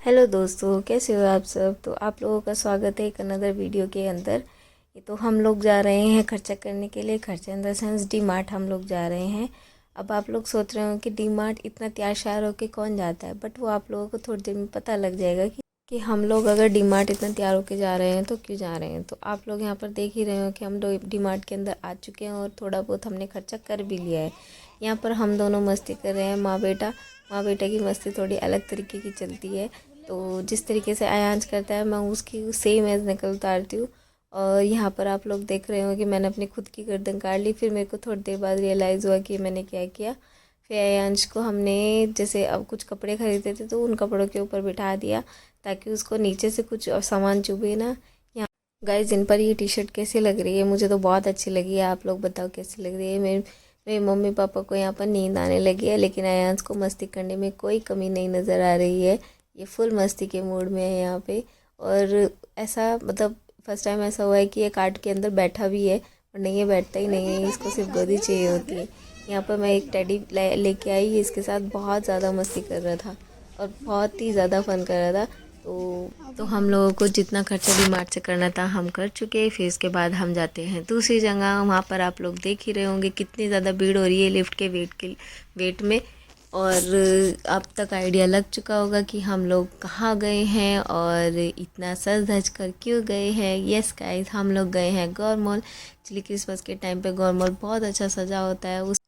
Hello दोस्तों, कैसे हो आप सब। तो आप लोगों का स्वागत है एक अनदर वीडियो के अंदर। ये तो हम लोग जा रहे हैं खर्चा करने के लिए। खर्चा in the sense D mart हम लोग जा रहे हैं। अब आप लोग सोच रहे हो कि डी मार्ट इतना तैयार श्यार होके कौन जाता है, बट वो आप लोगों को थोड़ी देर में पता लग जाएगा कि हम लोग अगर डी मार्ट इतना तैयार होके जा रहे हैं तो क्यों जा रहे हैं। तो आप लोग यहाँ पर देख ही रहे हो कि हम डी मार्ट के अंदर आ चुके हैं और थोड़ा बहुत हमने खर्चा कर भी लिया है। यहाँ पर हम दोनों मस्ती कर रहे हैं, माँ बेटा। माँ बेटा की मस्ती थोड़ी अलग तरीके की चलती है। तो जिस तरीके से अयांश करता है मैं उसकी सेम एज नकल उतारती हूँ। और यहाँ पर आप लोग देख रहे हो कि मैंने अपनी खुद की गर्दन काट ली। फिर मेरे को थोड़ी देर बाद रियलाइज़ हुआ कि मैंने क्या किया। फिर अयांश को हमने जैसे अब कुछ कपड़े खरीदे थे तो उन कपड़ों के ऊपर बिठा दिया ताकि उसको नीचे से कुछ और सामान चुभे ना। यहाँ गाइस, इन पर ये टी शर्ट कैसी लग रही है? मुझे तो बहुत अच्छी लगी है। आप लोग बताओ कैसी लग रही है। मेरे मम्मी पापा को यहाँ पर नींद आने लगी है, लेकिन अयांश को मस्ती करने में कोई कमी नहीं नज़र आ रही है। ये फुल मस्ती के मूड में है यहाँ पे। और ऐसा मतलब फर्स्ट टाइम ऐसा हुआ है कि ये कार्ट के अंदर बैठा भी है, और नहीं, ये बैठता ही नहीं है, इसको सिर्फ गोदी चाहिए होती है। यहाँ पर मैं एक टेडी लेके आई, इसके साथ बहुत ज़्यादा मस्ती कर रहा था और बहुत ही ज़्यादा फन कर रहा था। तो हम लोगों को जितना खर्चा डी मार्ट से करना था हम कर चुके। फिर इसके बाद हम जाते हैं दूसरी जगह। वहाँ पर आप लोग देख ही रहे होंगे कितनी ज़्यादा भीड़ हो रही है लिफ्ट के वेट में। और अब तक आइडिया लग चुका होगा कि हम लोग कहाँ गए हैं और इतना सज धज कर क्यों गए हैं। यस गाइस, हम लोग गए हैं गौर मॉल। एक्चुअली क्रिसमस के टाइम पे गौर मॉल बहुत अच्छा सजा होता है। उस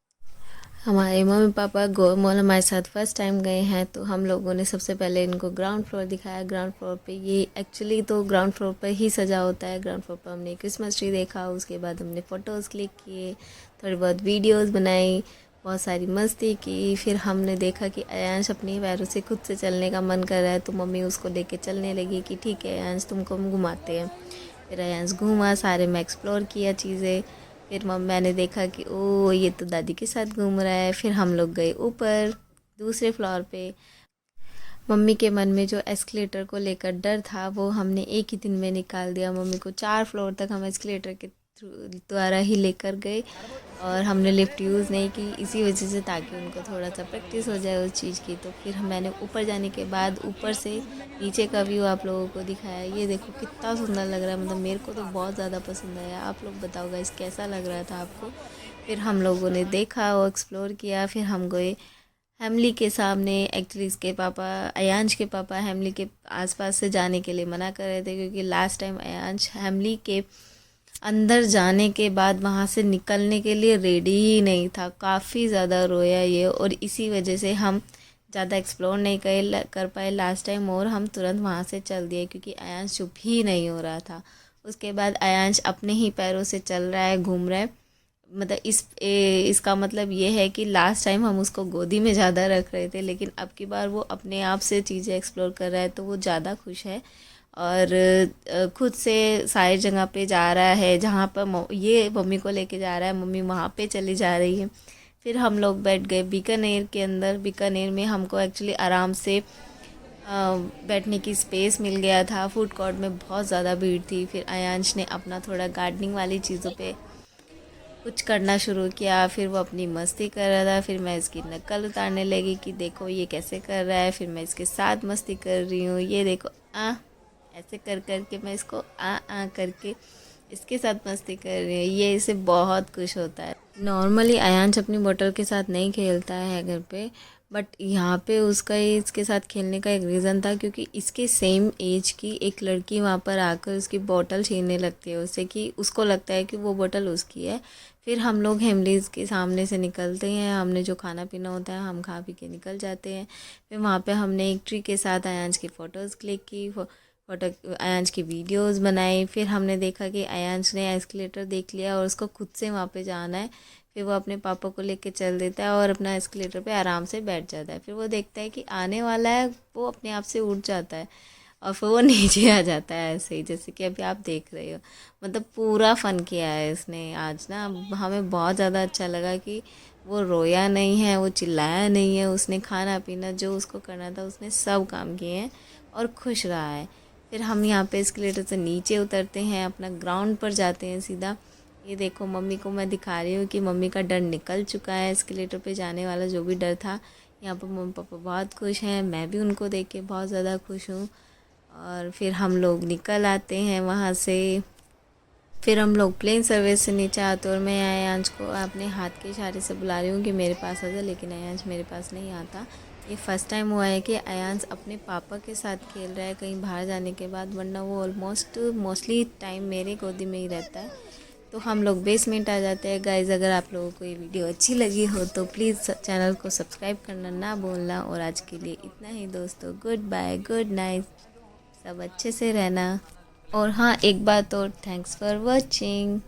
हमारे मम्मी पापा गौर मॉल हमारे साथ फर्स्ट टाइम गए हैं, तो हम लोगों ने सबसे पहले इनको ग्राउंड फ्लोर दिखाया। ग्राउंड फ्लोर पे ये एक्चुअली तो ग्राउंड फ्लोर पर ही सजा होता है। ग्राउंड फ्लोर पर हमने क्रिसमस ट्री देखा, उसके बाद हमने फ़ोटोज़ क्लिक किए, थोड़ी बहुत वीडियोज़ बनाई, बहुत सारी मस्ती की। फिर हमने देखा कि अयांश अपने पैरों से खुद से चलने का मन कर रहा है, तो मम्मी उसको लेके चलने लगी कि ठीक है अयांश, तुमको हम घुमाते हैं। फिर अयांश घूमा, सारे में एक्सप्लोर किया चीज़ें। फिर मैंने देखा कि ओ ये तो दादी के साथ घूम रहा है। फिर हम लोग गए ऊपर दूसरे फ्लोर पे। मम्मी के मन में जो एस्केलेटर को लेकर डर था वो हमने एक ही दिन में निकाल दिया। मम्मी को 4 फ्लोर तक हम एस्केलेटर के द्वारा ही लेकर गए, और हमने लिफ्ट यूज़ नहीं की इसी वजह से, ताकि उनको थोड़ा सा प्रैक्टिस हो जाए उस चीज़ की। तो फिर मैंने ऊपर जाने के बाद ऊपर से नीचे का व्यू आप लोगों को दिखाया। ये देखो कितना सुंदर लग रहा है, मतलब मेरे को तो बहुत ज़्यादा पसंद आया। आप लोग बताओ गाइस कैसा लग रहा था आपको। फिर हम लोगों ने देखा और एक्सप्लोर किया। फिर हम गए हेमली के सामने। एक्चुअली इसके पापा, अयांश के पापा हेमली के आसपास से जाने के लिए मना कर रहे थे, क्योंकि लास्ट टाइम अयांश हेमली के अंदर जाने के बाद वहाँ से निकलने के लिए रेडी ही नहीं था। काफ़ी ज़्यादा रोया ये, और इसी वजह से हम ज़्यादा एक्सप्लोर नहीं कर पाए लास्ट टाइम, और हम तुरंत वहाँ से चल दिए क्योंकि अयांश चुप ही नहीं हो रहा था। उसके बाद अयांश अपने ही पैरों से चल रहा है, घूम रहा है। मतलब इसका मतलब ये है कि लास्ट टाइम हम उसको गोदी में ज़्यादा रख रहे थे, लेकिन अब की बार वो अपने आप से चीज़ें एक्सप्लोर कर रहा है, तो वो ज़्यादा खुश है। और खुद से सारी जगह पे जा रहा है जहाँ पर ये मम्मी को लेके जा रहा है, मम्मी वहाँ पे चली जा रही है। फिर हम लोग बैठ गए बीकानेर के अंदर। बीकानेर में हमको एक्चुअली आराम से बैठने की स्पेस मिल गया था। फूड कोर्ट में बहुत ज़्यादा भीड़ थी। फिर अयांश ने अपना थोड़ा गार्डनिंग वाली चीज़ों पे कुछ करना शुरू किया। फिर वो अपनी मस्ती कर रहा था। फिर मैं इसकी नकल उतारने लगी कि देखो ये कैसे कर रहा है। फिर मैं इसके साथ मस्ती कर रही हूँ, ये देखो ऐसे कर कर के मैं इसको करके इसके साथ मस्ती कर रही हूँ। ये इसे बहुत खुश होता है। नॉर्मली अयांश अपनी बोतल के साथ नहीं खेलता है घर पे, बट यहाँ पे उसका इसके साथ खेलने का एक रीज़न था, क्योंकि इसके सेम एज की एक लड़की वहाँ पर आकर उसकी बोतल छीनने लगती है उससे, कि उसको लगता है कि वो बोतल उसकी है। फिर हम लोग हेमलीज के सामने से निकलते हैं, हमने जो खाना पीना होता है हम खा पी के निकल जाते हैं। फिर वहाँ पे हमने एक ट्री के साथ अयांश की फ़ोटोज़ क्लिक की, फोटो अयांश की वीडियोस बनाई। फिर हमने देखा कि अयांश ने एस्केलेटर देख लिया और उसको खुद से वहाँ पे जाना है। फिर वो अपने पापा को लेके चल देता है और अपना एस्केलेटर पे आराम से बैठ जाता है। फिर वो देखता है कि आने वाला है, वो अपने आप से उठ जाता है और फिर वो नीचे आ जाता है, ऐसे ही जैसे कि अभी आप देख रहे हो। मतलब पूरा फ़न किया है इसने आज ना। हमें बहुत ज़्यादा अच्छा लगा कि वो रोया नहीं है, वो चिल्लाया नहीं है। उसने खाना पीना जो उसको करना था उसने सब काम किए हैं और खुश रहा है। फिर हम यहाँ पे एस्केलेटर से नीचे उतरते हैं, अपना ग्राउंड पर जाते हैं सीधा। ये देखो मम्मी को मैं दिखा रही हूँ कि मम्मी का डर निकल चुका है। एस्केलेटर पे जाने वाला जो भी डर था यहाँ पर मम्मी पापा बहुत खुश हैं, मैं भी उनको देख के बहुत ज़्यादा खुश हूँ। और फिर हम लोग निकल आते हैं वहाँ से। फिर हम लोग प्लेन सर्विस से नीचे आते और मैं आयांश को अपने हाथ के इशारे से बुला रही हूँ कि मेरे पास आ जा, लेकिन आयांश मेरे पास नहीं आता। ये फ़र्स्ट टाइम हुआ है कि आयांश अपने पापा के साथ खेल रहा है कहीं बाहर जाने के बाद, वरना वो मोस्टली टाइम मेरे गोदी में ही रहता है। तो हम लोग बेसमेंट आ जाते हैं। गाइज़, अगर आप लोगों को ये वीडियो अच्छी लगी हो तो प्लीज़ चैनल को सब्सक्राइब करना ना भूलना। और आज के लिए इतना ही दोस्तों, गुड बाय, गुड नाइट, सब अच्छे से रहना। और हाँ, एक बात और, थैंक्स फॉर वॉचिंग।